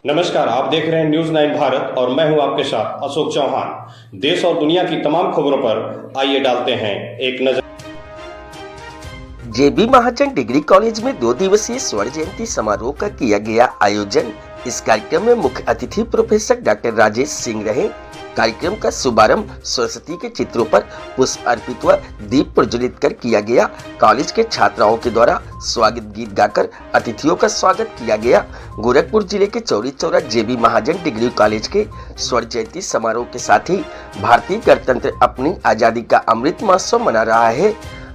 नमस्कार, आप देख रहे हैं न्यूज 9 भारत और मैं हूं आपके साथ अशोक चौहान। देश और दुनिया की तमाम खबरों पर आइए डालते हैं एक नजर। जेबी महाजन डिग्री कॉलेज में 2 दिवसीय स्वर्ण जयंती समारोह का किया गया आयोजन। इस कार्यक्रम में मुख्य अतिथि प्रोफेसर डॉक्टर राजेश सिंह रहे। कार्यक्रम का शुभारंभ सरस्वती के चित्रों पर पुष्प अर्पित व दीप प्रज्वलित कर किया गया। कॉलेज के छात्राओं के द्वारा स्वागत गीत गाकर अतिथियों का स्वागत किया गया। गोरखपुर जिले के चौरी चौरा जेबी महाजन डिग्री कॉलेज के स्वर्ण जयंती समारोह के साथ ही भारतीय गणतंत्र अपनी आजादी का अमृत महोत्सव मना रहा है।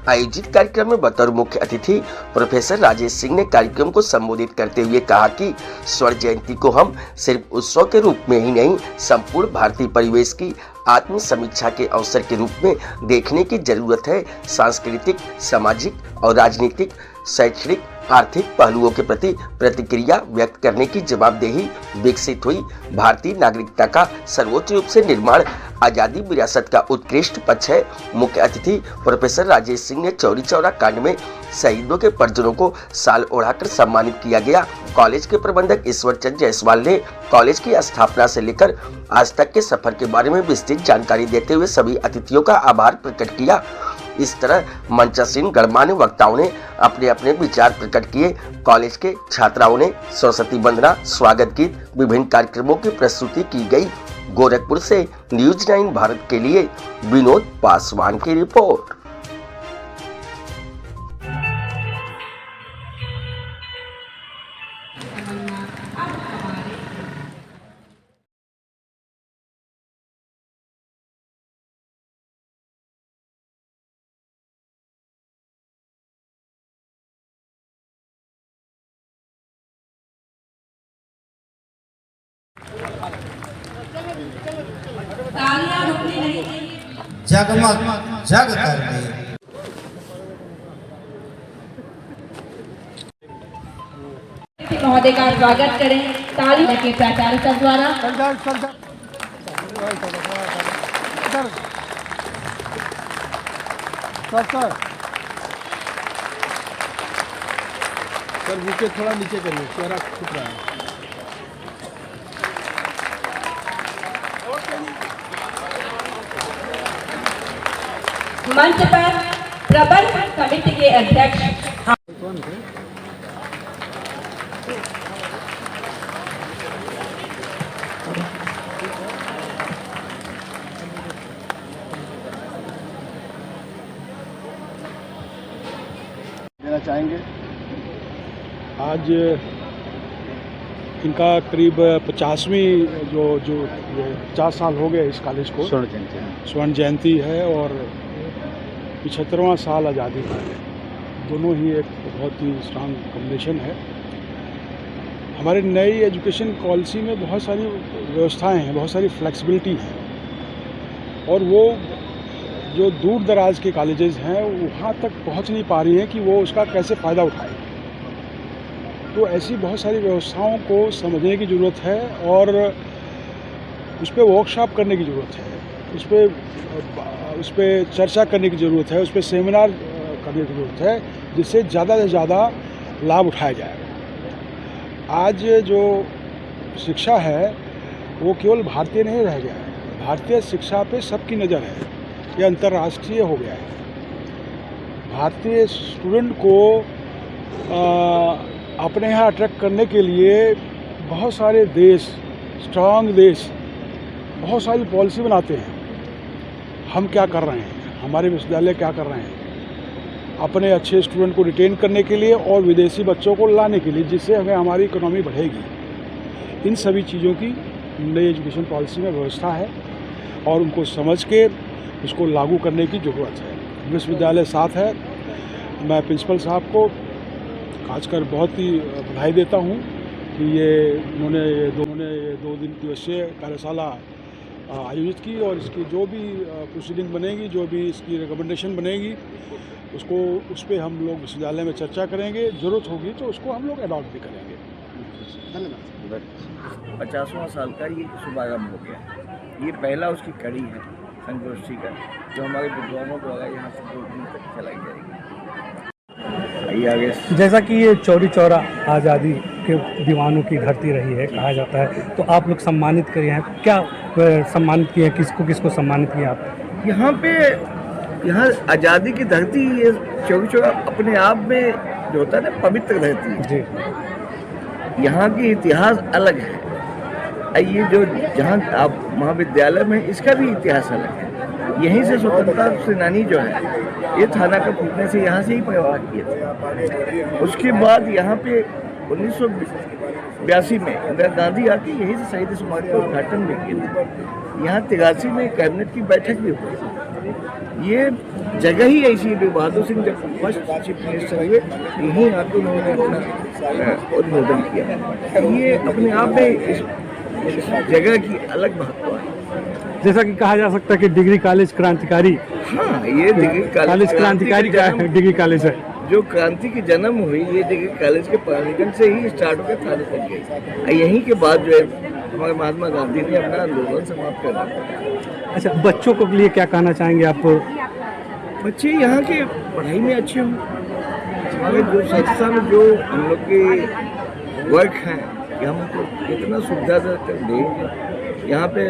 आयोजित कार्यक्रम में बतौर मुख्य अतिथि प्रोफेसर राजेश सिंह ने कार्यक्रम को संबोधित करते हुए कहा कि स्वर्ण जयंती को हम सिर्फ उत्सव के रूप में ही नहीं, संपूर्ण भारतीय परिवेश की आत्म समीक्षा के अवसर के रूप में देखने की जरूरत है। सांस्कृतिक, सामाजिक और राजनीतिक, शैक्षणिक, आर्थिक पहलुओं के प्रति प्रतिक्रिया व्यक्त करने की जवाबदेही विकसित हुई। भारतीय नागरिकता का सर्वोच्च रूप से निर्माण आजादी विरासत का उत्कृष्ट पक्ष है। मुख्य अतिथि प्रोफेसर राजेश सिंह ने चौरी चौरा कांड में शहीदों के परिजनों को शाल ओढ़ाकर सम्मानित किया गया। कॉलेज के प्रबंधक ईश्वर चंद जायसवाल ने कॉलेज की स्थापना से लेकर आज तक के सफर के बारे में विस्तृत जानकारी देते हुए सभी अतिथियों का आभार प्रकट किया। इस तरह मंचासीन गणमान्य वक्ताओं ने अपने अपने विचार प्रकट किए। कॉलेज के छात्राओं ने सरस्वती वंदना, स्वागत गीत, विभिन्न कार्यक्रमों की प्रस्तुति की गई। गोरखपुर से न्यूज 9 भारत के लिए विनोद पासवान की रिपोर्ट। तालियां रुकनी नहीं, जगमग जग कर दे। महोदय का स्वागत करें तालियों के प्राचार्य द्वारा। सर बुके थोड़ा नीचे करिए, चेहरा छुप रहा है। मंच पर प्रबंध समिति के अध्यक्ष देना चाहेंगे। आज इनका करीब 50वीं जो 50 साल हो गए इस कॉलेज को। स्वर्ण जयंती है और 75वां साल आज़ादी का है। दोनों ही एक बहुत ही स्ट्रांग कॉम्बिनेशन है। हमारे नई एजुकेशन पॉलिसी में बहुत सारी व्यवस्थाएं हैं, बहुत सारी फ्लेक्सिबिलिटी है और वो जो दूर दराज के कॉलेजेस हैं वहाँ तक पहुँच नहीं पा रही हैं कि वो उसका कैसे फ़ायदा उठाएं। तो ऐसी बहुत सारी व्यवस्थाओं को समझने की ज़रूरत है और उस पर वर्कशॉप करने की ज़रूरत है, उस पर चर्चा करने की ज़रूरत है, उस पर सेमिनार करने की ज़रूरत है, जिससे ज़्यादा से ज़्यादा लाभ उठाया जाए। आज जो शिक्षा है वो केवल भारतीय नहीं रह गया है, भारतीय शिक्षा पे सबकी नज़र है, ये अंतर्राष्ट्रीय हो गया है। भारतीय स्टूडेंट को अपने यहाँ अट्रैक्ट करने के लिए बहुत सारे देश, स्ट्रांग देश, बहुत सारी पॉलिसी बनाते हैं। हम क्या कर रहे हैं, हमारे विश्वविद्यालय क्या कर रहे हैं अपने अच्छे स्टूडेंट को रिटेन करने के लिए और विदेशी बच्चों को लाने के लिए, जिससे हमें हमारी इकोनॉमी बढ़ेगी। इन सभी चीज़ों की नई एजुकेशन पॉलिसी में व्यवस्था है और उनको समझ के उसको लागू करने की ज़रूरत है। विश्वविद्यालय साथ है। मैं प्रिंसिपल साहब को खासकर बहुत ही बधाई देता हूँ कि उन्होंने 2 दिन दिवसीय कार्यशाला आयोजित की और इसकी जो भी प्रोसीडिंग बनेगी, जो भी इसकी रिकमेंडेशन बनेगी, उस पर हम लोग विश्वविद्यालय में चर्चा करेंगे। ज़रूरत होगी तो उसको हम लोग अडॉप्ट भी करेंगे। धन्यवाद। 50वां साल का ये शुभारम्भ हो गया। ये पहला उसकी कड़ी है संगोष्ठी का, जो हमारे विद्वानों द्वारा यहाँ से 2 दिन तक चलाई जाएगी। आगे जैसा कि ये चौरी चौरा आज़ादी के दीवानों की धरती रही है कहा जाता है, तो आप लोग सम्मानित किए हैं, क्या सम्मानित किए हैं, किसको किसको सम्मानित किया आप? यहाँ आज़ादी की धरती, ये चौक अपने आप में जो होता है ना पवित्र धरती है जी। यहाँ की इतिहास अलग है। ये जो जहाँ आप महाविद्यालय में, इसका भी इतिहास अलग है। यहीं से स्वतंत्रता सेनानी जो है, ये थाना का फूटने से यहाँ से ही पैदा किए थे। उसके बाद यहाँ पे 1982 में इंदिरा गांधी आके यहीं से शहीद स्मारक का उद्घाटन भी किया था। यहाँ 83 में कैबिनेट की बैठक भी हुई। ये जगह ही ऐसी है। बहादुर सिंह जब फर्स्ट चीफ मिनिस्टर हुए, यहीं आके उन्होंने अपना उद्बोधन किया। ये अपने आप में इस जगह की अलग महत्व है। जैसा कि कहा जा सकता है कि डिग्री कॉलेज क्रांतिकारी, हाँ, ये डिग्री कॉलेज क्रांतिकारी का डिग्री कॉलेज है। जो क्रांति की जन्म हुई, ये डिग्री कॉलेज के प्रांगण से ही स्टार्ट होकर थाने तक गई। यहीं के बाद जो है हमारे महात्मा गांधी ने अपना आंदोलन समाप्त कर दिया। अच्छा, बच्चों को लिए क्या कहना चाहेंगे आप? बच्चे यहाँ के पढ़ाई में अच्छे हों। हमारे जो संस्था में जो हम लोग के वर्क हैं, कि हम उनको इतना सुविधा देंगे। यहाँ पे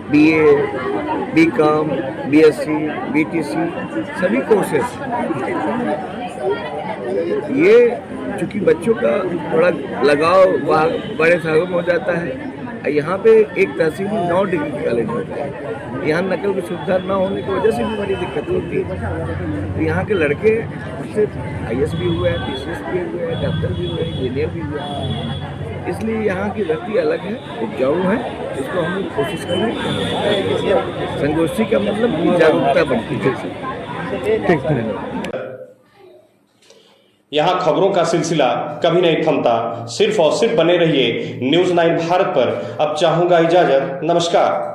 BA, BCom, BSc, BTC सभी कोर्सेस। ये चूँकि बच्चों का थोड़ा लगाव बड़े शहरों में हो जाता है, यहाँ पे एक तहसील में 9 डिग्री कॉलेज होता है। यहाँ नकल की सुविधा न होने की वजह से भी बड़ी दिक्कत होती है। तो यहाँ के लड़के उससे IAS भी हुए हैं, PCS भी हुए हैं, डॉक्टर भी हुए हैं, इंजीनियर भी हुए हैं। इसलिए यहाँ की धरती अलग है, उपजाऊ है। इसको हम लोग कोशिश कर रहे हैं। संगोष्ठी का मतलब जागरूकता बनती है। यहाँ खबरों का सिलसिला कभी नहीं थमता। सिर्फ और सिर्फ बने रहिए न्यूज़ 9 भारत पर। अब चाहूंगा इजाजत। नमस्कार।